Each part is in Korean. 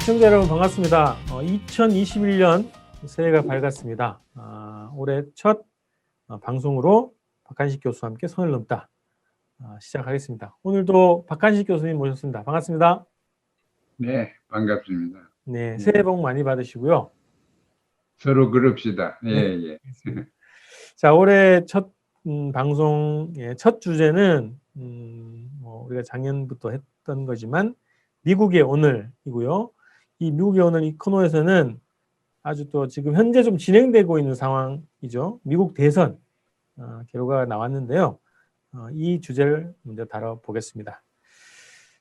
시청자 여러분 반갑습니다. 2021년 새해가 밝았습니다. 올해 첫 방송으로 박한식 교수와 함께 선을 넘다 시작하겠습니다. 오늘도 박한식 교수님 모셨습니다. 반갑습니다. 네, 반갑습니다. 네, 새해 복 많이 받으시고요. 서로 그럽시다. 예, 네, 예. 자, 올해 첫 방송의 첫 주제는 우리가 작년부터 했던 거지만 미국의 오늘이고요. 이 미국의 오늘 이 코너에서는 아주 또 지금 현재 좀 진행되고 있는 상황이죠. 미국 대선 결과가 나왔는데요. 이 주제를 먼저 다뤄보겠습니다.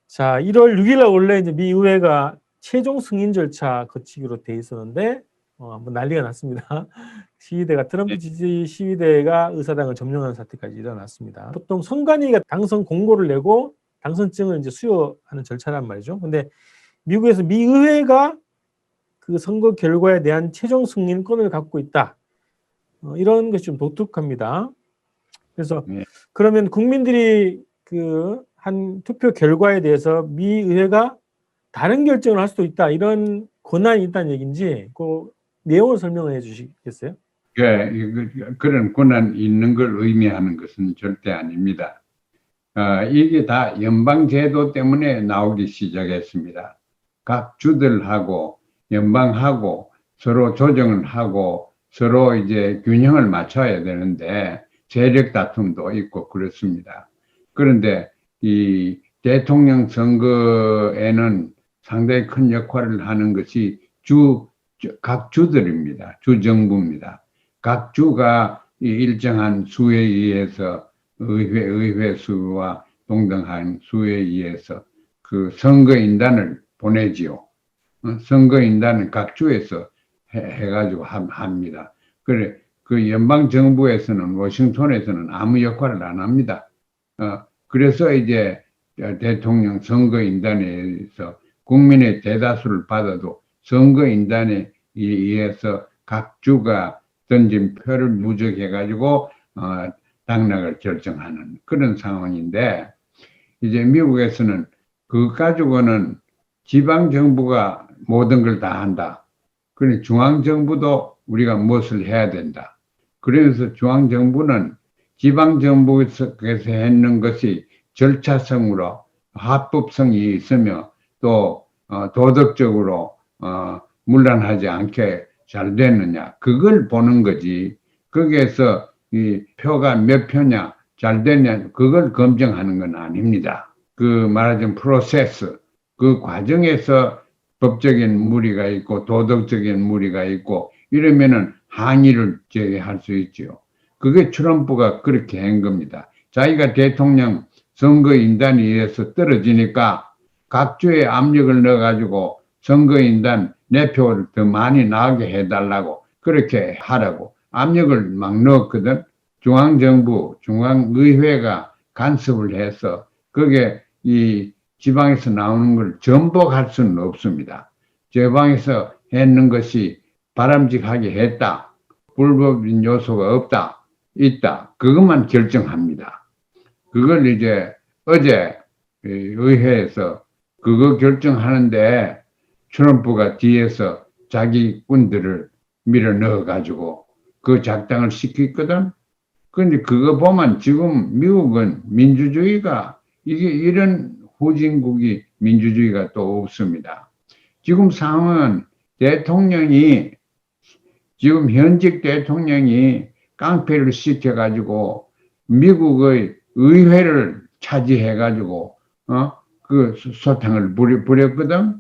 자, 1월 6일 날 원래 이제 미 의회가 최종 승인 절차 거치기로 돼 있었는데 한번 난리가 났습니다. 시위대가 트럼프 지지 시위대가 의사당을 점령하는 사태까지 일어났습니다. 보통 선관위가 당선 공고를 내고 당선증을 이제 수여하는 절차란 말이죠. 근데 미국에서 미 의회가 그 선거 결과에 대한 최종 승인권을 갖고 있다. 이런 것이 좀 독특합니다. 그래서 그러면 국민들이 그 한 투표 결과에 대해서 미 의회가 다른 결정을 할 수도 있다. 이런 권한이 있다는 얘기인지 그 내용을 설명을 해 주시겠어요? 네, 그런 권한이 있는 걸 의미하는 것은 절대 아닙니다. 이게 다 연방제도 때문에 나오기 시작했습니다. 각 주들하고 연방하고 서로 조정을 하고 서로 이제 균형을 맞춰야 되는데 세력 다툼도 있고 그렇습니다. 그런데 이 대통령 선거에는 상당히 큰 역할을 하는 것이 각 주들입니다. 주정부입니다. 각 주가 일정한 수에 의해서 의회 수와 동등한 수에 의해서 그 선거인단을 보내지요. 선거인단은 각 주에서 해가지고 합니다. 그래, 그 연방정부에서는, 워싱턴에서는 아무 역할을 안 합니다. 그래서 이제 대통령 선거인단에서 국민의 대다수를 받아도 선거인단에 의해서 각 주가 던진 표를 누적해가지고 당락을 결정하는 그런 상황인데, 이제 미국에서는 그거 가지고는 지방정부가 모든 걸 다 한다. 그러니 중앙정부도 우리가 무엇을 해야 된다. 그래서 중앙정부는 지방정부에서 했는 것이 절차성으로 합법성이 있으며 또 도덕적으로 문란하지 않게 잘 됐느냐 그걸 보는 거지. 거기에서 이 표가 몇 표냐 잘 됐냐 그걸 검증하는 건 아닙니다. 그 말하자면 프로세스 그 과정에서 법적인 무리가 있고 도덕적인 무리가 있고 이러면은 항의를 제기할 수 있죠. 그게 트럼프가 그렇게 한 겁니다. 자기가 대통령 선거인단에 의해서 떨어지니까 각 주에 압력을 넣어가지고 선거인단 내 표를 더 많이 나오게 해달라고 그렇게 하라고 압력을 막 넣었거든. 중앙정부, 중앙의회가 간섭을 해서 그게 이 지방에서 나오는 걸 전복할 수는 없습니다. 지방에서 했는 것이 바람직하게 했다. 불법인 요소가 없다. 있다. 그것만 결정합니다. 그걸 이제 어제 의회에서 그거 결정하는데 트럼프가 뒤에서 자기 군들을 밀어 넣어가지고 그 작당을 시켰거든. 그런데 그거 보면 지금 미국은 민주주의가 이게 이런 후진국이 민주주의가 또 없습니다. 지금 상황은 대통령이 지금 현직 대통령이 깡패를 시켜가지고 미국의 의회를 차지해가지고 그 소탕을 부렸거든.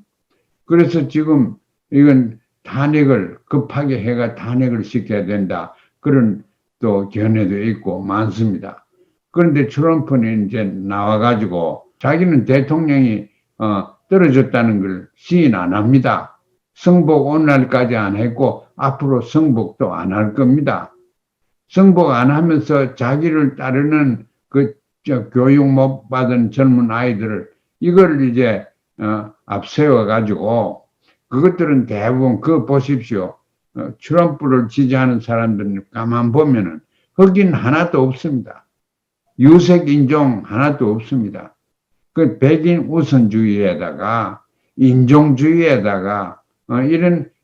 그래서 지금 이건 탄핵을 급하게 해가 탄핵을 시켜야 된다. 그런 또 견해도 있고 많습니다. 그런데 트럼프는 이제 나와가지고 자기는 대통령이 떨어졌다는 걸 시인 안 합니다. 승복 오늘날까지 안 했고 앞으로 승복도 안 할 겁니다. 승복 안 하면서 자기를 따르는 교육 못 받은 젊은 아이들을 이걸 이제 앞세워 가지고 그것들은 대부분 그거 보십시오. 트럼프를 지지하는 사람들은 가만 보면은 흑인 하나도 없습니다. 유색 인종 하나도 없습니다. 그 백인 우선주의에다가 인종주의에다가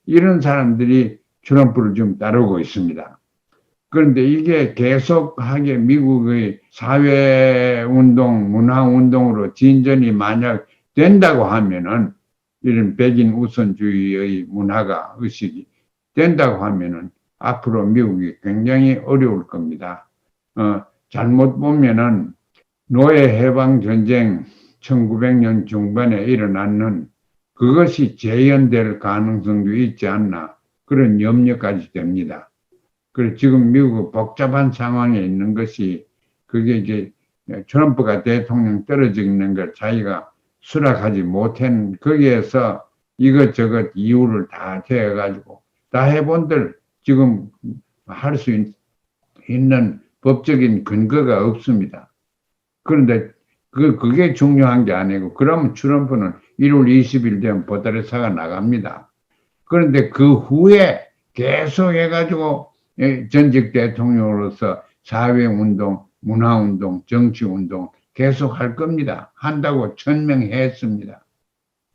이런 사람들이 트럼프를 좀 따르고 있습니다. 그런데 이게 계속하게 미국의 사회운동, 문화운동으로 진전이 만약 된다고 하면은 이런 백인 우선주의의 문화가 의식이 된다고 하면은 앞으로 미국이 굉장히 어려울 겁니다. 잘못 보면은 노예 해방 전쟁 1900년 중반에 일어났는 그것이 재현될 가능성도 있지 않나 그런 염려까지 됩니다. 그리고 지금 미국 복잡한 상황에 있는 것이 그게 이제 트럼프가 대통령 떨어져 있는 걸 자기가 수락하지 못한 거기에서 이것저것 이유를 다 대어가지고 다 해본들 지금 할 수 있는 법적인 근거가 없습니다. 그런데 그게 중요한 게 아니고 그러면 트럼프는 1월 20일 되면 보다리사가 나갑니다. 그런데 그 후에 계속 해가지고 전직 대통령으로서 사회운동, 문화운동, 정치운동 계속 할 겁니다. 한다고 천명했습니다.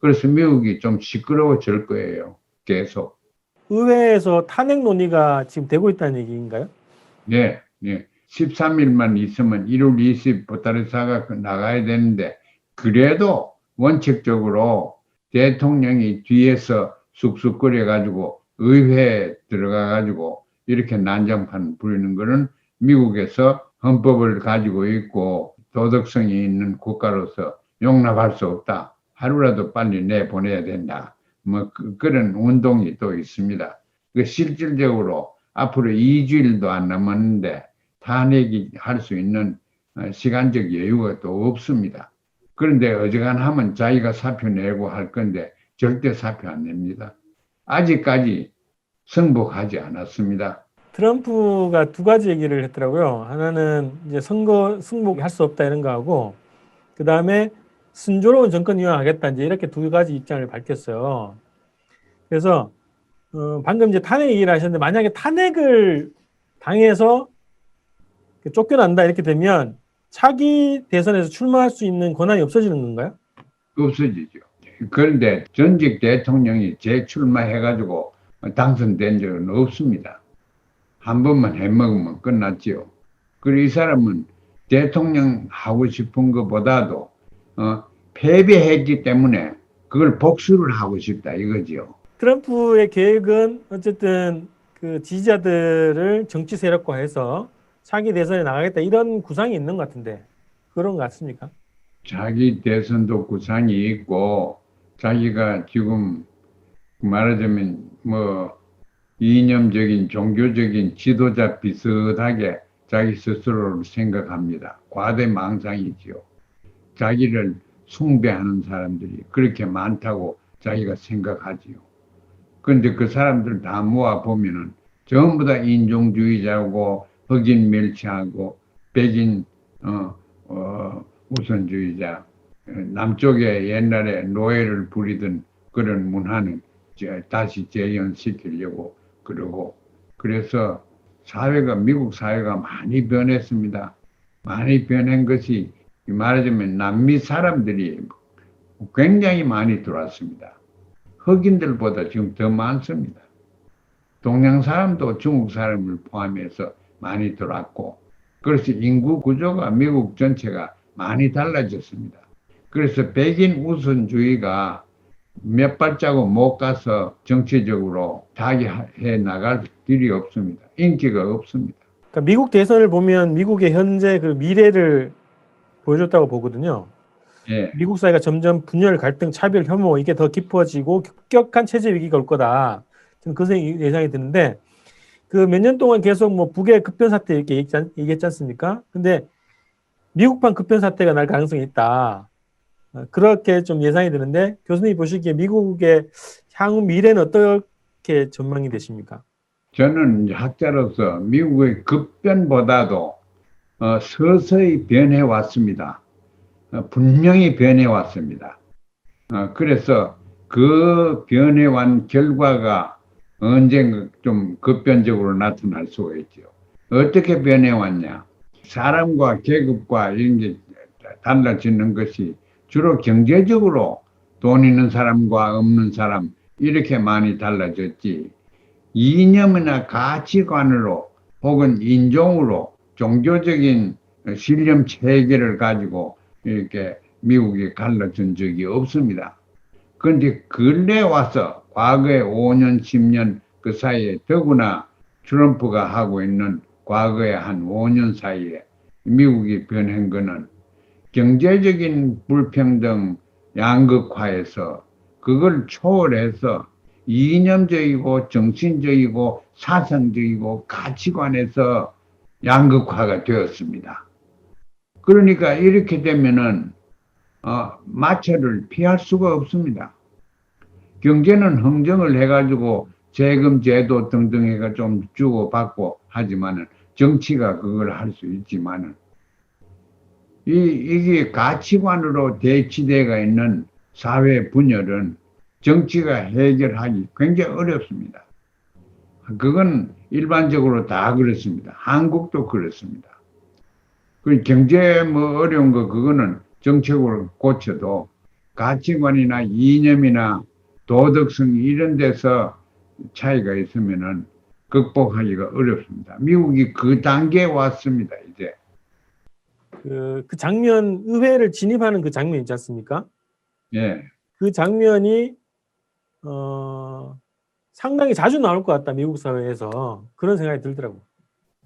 그래서 미국이 좀 시끄러워질 거예요. 계속. 의회에서 탄핵 논의가 지금 되고 있다는 얘기인가요? 네, 네. 13일만 있으면 1월 20일 보따리사가 나가야 되는데 그래도 원칙적으로 대통령이 뒤에서 쑥쑥거려 가지고 의회에 들어가 가지고 이렇게 난장판 부리는 거는 미국에서 헌법을 가지고 있고 도덕성이 있는 국가로서 용납할 수 없다. 하루라도 빨리 내보내야 된다. 뭐 그런 운동이 또 있습니다. 그 실질적으로 앞으로 2주일도 안 남았는데 탄핵이 할 수 있는 시간적 여유가 또 없습니다. 그런데 어지간하면 자기가 사표 내고 할 건데 절대 사표 안 냅니다. 아직까지 승복하지 않았습니다. 트럼프가 두 가지 얘기를 했더라고요. 하나는 이제 선거 승복할 수 없다 이런 거하고, 그 다음에 순조로운 정권 이용하겠다 이제 이렇게 두 가지 입장을 밝혔어요. 그래서 방금 이제 탄핵 얘기를 하셨는데 만약에 탄핵을 당해서 쫓겨난다 이렇게 되면 차기 대선에서 출마할 수 있는 권한이 없어지는 건가요? 없어지죠. 그런데 전직 대통령이 재출마해가지고 당선된 적은 없습니다. 한 번만 해먹으면 끝났지요. 그리고 이 사람은 대통령 하고 싶은 것보다도 패배했기 때문에 그걸 복수를 하고 싶다 이거지요. 트럼프의 계획은 어쨌든 그 지지자들을 정치 세력화해서 차기 대선에 나가겠다 이런 구상이 있는 것 같은데 그런 것 같습니까? 자기 대선도 구상이 있고 자기가 지금 말하자면 뭐 이념적인 종교적인 지도자 비슷하게 자기 스스로를 생각합니다. 과대망상이지요. 자기를 숭배하는 사람들이 그렇게 많다고 자기가 생각하지요. 그런데 그 사람들 다 모아 보면은 전부 다 인종주의자고 흑인 멸치하고 백인 우선주의자. 남쪽에 옛날에 노예를 부리던 그런 문화는 다시 재현시키려고 그러고 그래서 미국 사회가 많이 변했습니다. 많이 변한 것이 말하자면 남미 사람들이 굉장히 많이 들어왔습니다. 흑인들보다 지금 더 많습니다. 동양 사람도 중국 사람을 포함해서 많이 들어왔고 그래서 인구 구조가 미국 전체가 많이 달라졌습니다. 그래서 백인 우선주의가 몇 발자국 못 가서 정치적으로 타개해 나갈 길이 없습니다. 인기가 없습니다. 그러니까 미국 대선을 보면 미국의 현재 그 미래를 보여줬다고 보거든요. 예. 미국 사회가 점점 분열, 갈등, 차별, 혐오 이게 더 깊어지고 급격한 체제 위기가 올 거다. 저는 그 예상이 드는데 그 몇 년 동안 계속 뭐 북의 급변 사태 이렇게 얘기했지 않습니까? 근데 미국판 급변 사태가 날 가능성이 있다. 그렇게 좀 예상이 드는데 교수님이 보시기에 미국의 향후 미래는 어떻게 전망이 되십니까? 저는 학자로서 미국의 급변보다도 서서히 변해 왔습니다. 분명히 변해 왔습니다. 그래서 그 변해온 결과가 언젠가 좀 급변적으로 나타날 수가 있죠. 어떻게 변해왔냐? 사람과 계급과 이런 게 달라지는 것이 주로 경제적으로 돈 있는 사람과 없는 사람 이렇게 많이 달라졌지. 이념이나 가치관으로 혹은 인종으로 종교적인 신념 체계를 가지고 이렇게 미국이 갈라진 적이 없습니다. 그런데 근래 와서 과거에 5년, 10년 그 사이에 더구나 트럼프가 하고 있는 과거에 한 5년 사이에 미국이 변한 거는 경제적인 불평등 양극화에서 그걸 초월해서 이념적이고 정신적이고 사상적이고 가치관에서 양극화가 되었습니다. 그러니까 이렇게 되면은 마찰을 피할 수가 없습니다. 경제는 흥정을 해가지고 세금, 제도 등등 해가 좀 주고받고 하지만은 정치가 그걸 할 수 있지만은 이게 가치관으로 대치되어 있는 사회 분열은 정치가 해결하기 굉장히 어렵습니다. 그건 일반적으로 다 그렇습니다. 한국도 그렇습니다. 그 경제 뭐 어려운 거 그거는 정책으로 고쳐도 가치관이나 이념이나 도덕성 이런 데서 차이가 있으면은 극복하기가 어렵습니다. 미국이 그 단계에 왔습니다, 이제. 그 장면, 의회를 진입하는 그 장면 있지 않습니까? 예. 그 장면이 상당히 자주 나올 것 같다, 미국 사회에서. 그런 생각이 들더라고요.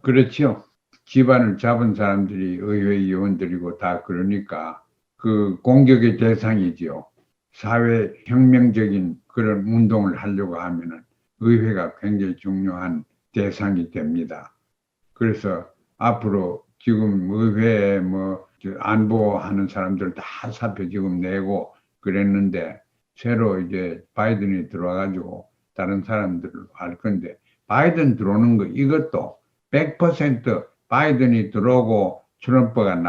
그렇죠. 집안을 잡은 사람들이 의회의원들이고 다 그러니까 그 공격의 대상이지요. 사회 혁명적인 그런 운동을 하려고 하면은 의회가 굉장히 중요한 대상이 됩니다. 그래서 앞으로 지금 의회에 뭐 안보하는 사람들 다 사표 지금 내고 그랬는데 새로 이제 바이든이 들어와가지고 다른 사람들을 할 건데 바이든 들어오는 거 이것도 100% 바이든이 들어오고 트럼프가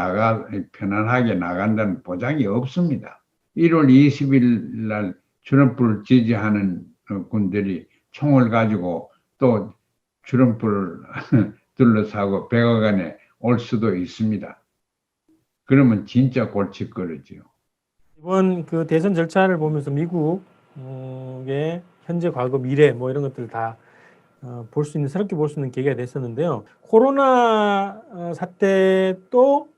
편안하게 나간다는 보장이 없습니다. 1월 20일 날 트럼프를 지지하는 군들이 총을 가지고 또 트럼프를 둘러싸고 백악관에 올 수도 있습니다. 그러면 진짜 골칫거리죠. 이번 그 대선 절차를 보면서 미국의 현재, 과거, 미래 뭐 이런 것들을 다 볼 수 있는, 새롭게 볼 수 있는 계기가 됐었는데요. 코로나 사태 또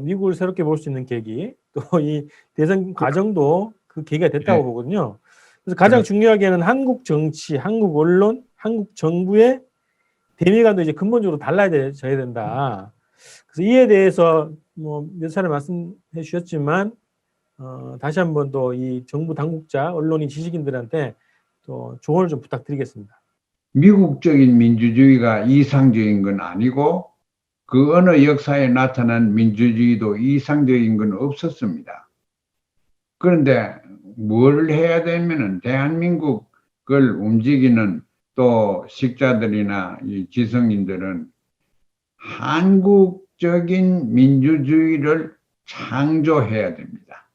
미국을 새롭게 볼 수 있는 계기, 또 이 대선 과정도 그 계기가 됐다고 네. 보거든요. 그래서 가장 중요하게는 한국 정치, 한국 언론, 한국 정부의 대미관도 이제 근본적으로 달라져야 된다. 그래서 이에 대해서 뭐 몇 차례 말씀해 주셨지만 다시 한번 또 이 정부 당국자, 언론인, 지식인들한테 또 조언을 좀 부탁드리겠습니다. 미국적인 민주주의가 이상적인 건 아니고 그 어느 역사에 나타난 민주주의도 이상적인 건 없었습니다. 그런데 뭘 해야 되면은 대한민국을 움직이는 또 식자들이나 이 지성인들은 한국적인 민주주의를 창조해야 됩니다.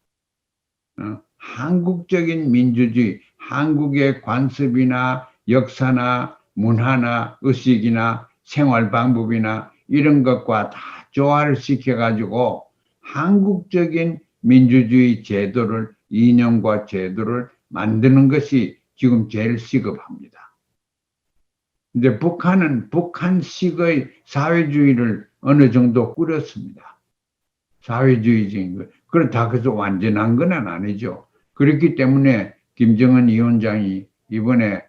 한국적인 민주주의, 한국의 관습이나 역사나 문화나 의식이나 생활 방법이나 이런 것과 다 조화를 시켜가지고 한국적인 민주주의 제도를, 이념과 제도를 만드는 것이 지금 제일 시급합니다. 이제 북한은 북한식의 사회주의를 어느 정도 꾸렸습니다. 사회주의적인 것. 그렇다고 해서 완전한 건 아니죠. 그렇기 때문에 김정은 위원장이 이번에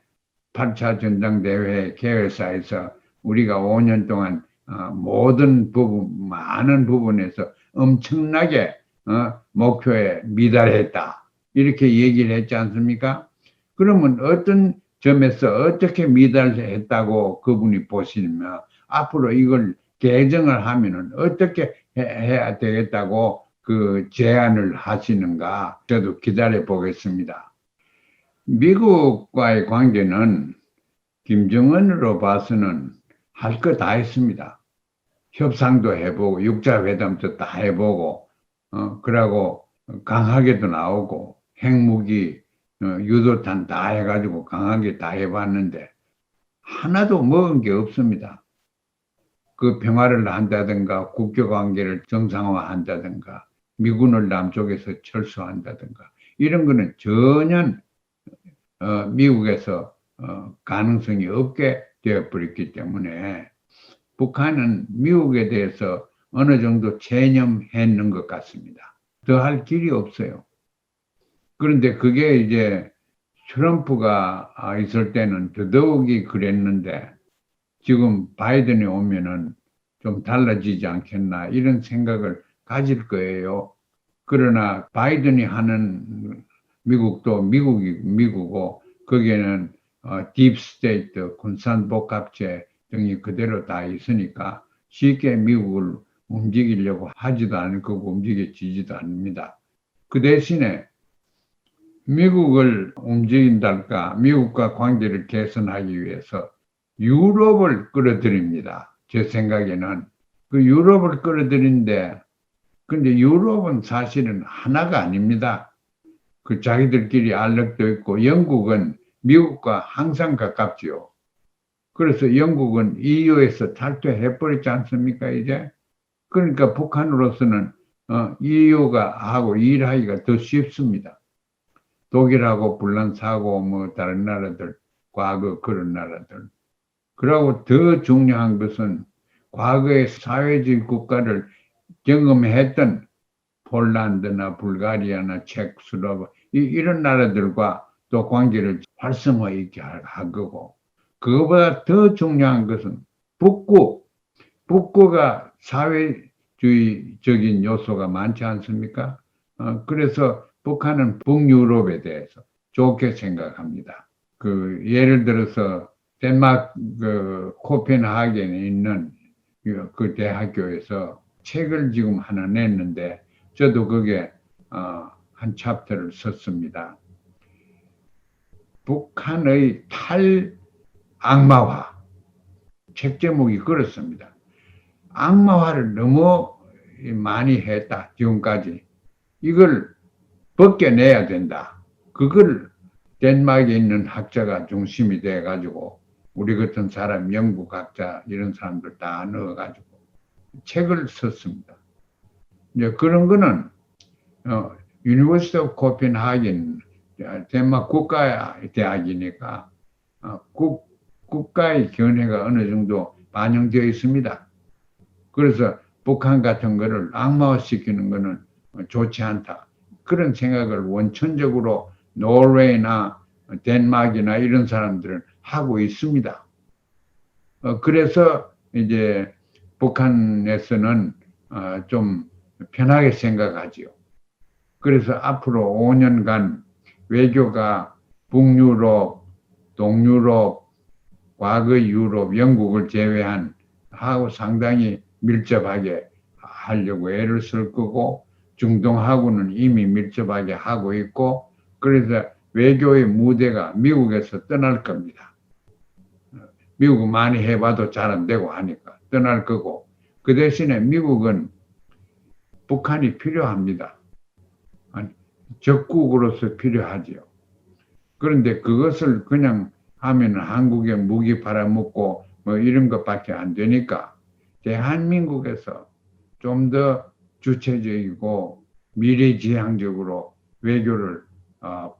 8차 전당대회 개회사에서 우리가 5년 동안 모든 부분, 많은 부분에서 엄청나게 목표에 미달했다. 이렇게 얘기를 했지 않습니까? 그러면 어떤 점에서 어떻게 미달했다고 그분이 보시면 앞으로 이걸 개정을 하면은 어떻게 해야 되겠다고 그 제안을 하시는가 저도 기다려 보겠습니다. 미국과의 관계는 김정은으로 봐서는 할 거 다 했습니다. 협상도 해보고 육자회담도 다 해보고 그러고 강하게도 나오고 핵무기 유도탄 다 해가지고 강하게 다 해봤는데 하나도 먹은 게 없습니다. 그 평화를 한다든가 국교관계를 정상화한다든가 미군을 남쪽에서 철수한다든가 이런 거는 전혀 미국에서 가능성이 없게 되어버렸기 때문에 북한은 미국에 대해서 어느 정도 체념했는 것 같습니다. 더 할 길이 없어요. 그런데 그게 이제 트럼프가 있을 때는 더더욱이 그랬는데 지금 바이든이 오면은 좀 달라지지 않겠나 이런 생각을 가질 거예요. 그러나 바이든이 하는 미국도 미국이고 거기에는 딥스테이트, 군산복합체 등이 그대로 다 있으니까 쉽게 미국을 움직이려고 하지도 않을 거고 움직여지지도 않습니다. 그 대신에 미국을 움직인달까 미국과 관계를 개선하기 위해서 유럽을 끌어들입니다. 제 생각에는 그 유럽을 끌어들인데 근데 유럽은 사실은 하나가 아닙니다. 그 자기들끼리 알력도 있고 영국은 미국과 항상 가깝지요. 그래서 영국은 EU에서 탈퇴해버렸지 않습니까 이제? 그러니까 북한으로서는 EU가 하고 일하기가 더 쉽습니다. 독일하고 불란사하고 뭐 다른 나라들, 과거 그런 나라들. 그리고 더 중요한 것은 과거의 사회주의 국가를 경험했던 폴란드나 불가리아나 체크, 슬로바 이런 나라들과 또 관계를 활성화 있게 할 거고 그거보다 더 중요한 것은 북구가 사회주의적인 요소가 많지 않습니까? 그래서 북한은 북유럽에 대해서 좋게 생각합니다. 그 예를 들어서 덴마크 그 코펜하겐에 있는 그 대학교에서 책을 지금 하나 냈는데 저도 거기에 한 챕터를 썼습니다. 북한의 탈악마화 책 제목이 그렇습니다. 악마화를 너무 많이 했다 지금까지 이걸 벗겨내야 된다. 그걸 덴마크에 있는 학자가 중심이 돼가지고 우리 같은 사람 연구학자 이런 사람들 다 넣어가지고 책을 썼습니다. 이제 그런 거는 유니버시티 오브 코펜하겐 덴마크 국가대학이니까 국가의 견해가 어느 정도 반영되어 있습니다. 그래서 북한 같은 거를 악마화시키는 거는 좋지 않다. 그런 생각을 원천적으로 노르웨이나 덴마크나 이런 사람들은 하고 있습니다. 그래서 이제 북한에서는 좀 편하게 생각하지요. 그래서 앞으로 5년간 외교가 북유럽, 동유럽, 과거 유럽, 영국을 제외한 하고 상당히 밀접하게 하려고 애를 쓸 거고 중동하고는 이미 밀접하게 하고 있고 그래서 외교의 무대가 미국에서 떠날 겁니다. 미국은 많이 해봐도 잘 안 되고 하니까 떠날 거고 그 대신에 미국은 북한이 필요합니다. 적국으로서 필요하지요. 그런데 그것을 그냥 하면 한국에 무기 팔아먹고 뭐 이런 것밖에 안 되니까 대한민국에서 좀 더 주체적이고 미래지향적으로 외교를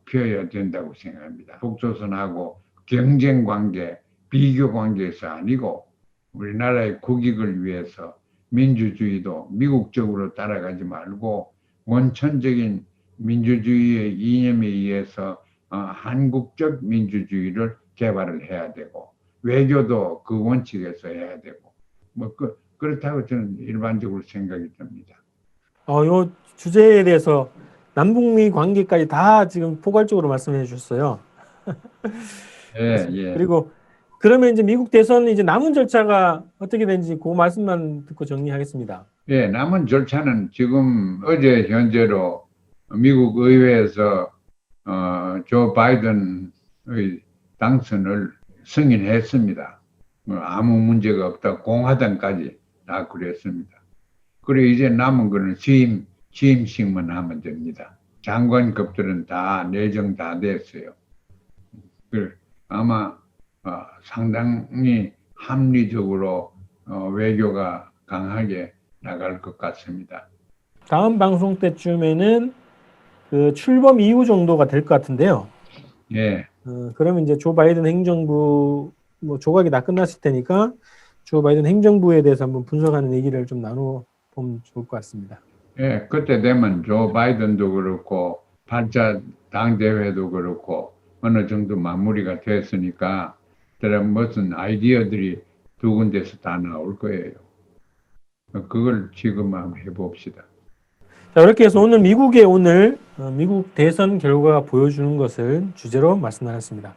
펴야 된다고 생각합니다. 북조선하고 경쟁관계, 비교관계에서 아니고 우리나라의 국익을 위해서 민주주의도 미국적으로 따라가지 말고 원천적인 민주주의의 이념에 의해서 한국적 민주주의를 개발을 해야 되고 외교도 그 원칙에서 해야 되고 뭐 그렇다고 저는 일반적으로 생각이 듭니다. 요 주제에 대해서 남북미 관계까지 다 지금 포괄적으로 말씀해 주셨어요. 예, 예. 그리고 그러면 이제 미국 대선 이제 남은 절차가 어떻게 되는지 그 말씀만 듣고 정리하겠습니다. 예, 남은 절차는 지금 어제 현재로 미국 의회에서 조 바이든의 당선을 승인했습니다. 아무 문제가 없다. 공화당까지 다 그랬습니다. 그리고 이제 남은 거는 취임식만 하면 됩니다. 장관급들은 다 내정 다 됐어요. 아마 상당히 합리적으로 외교가 강하게 나갈 것 같습니다. 다음 방송 때쯤에는 그 출범 이후 정도가 될 것 같은데요. 예, 그러면 이제 조 바이든 행정부 뭐 조각이 다 끝났을 테니까 조 바이든 행정부에 대해서 한번 분석하는 얘기를 좀 나눠 보면 좋을 것 같습니다. 예, 그때 되면 조 바이든도 그렇고, 8차 당대회도 그렇고, 어느 정도 마무리가 됐으니까, 그런 무슨 아이디어들이 두 군데서 다 나올 거예요. 그걸 지금 한번 해봅시다. 자, 이렇게 해서 오늘 미국의 오늘 미국 대선 결과가 보여주는 것을 주제로 말씀 나눴습니다.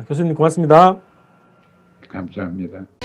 교수님 고맙습니다. 감사합니다.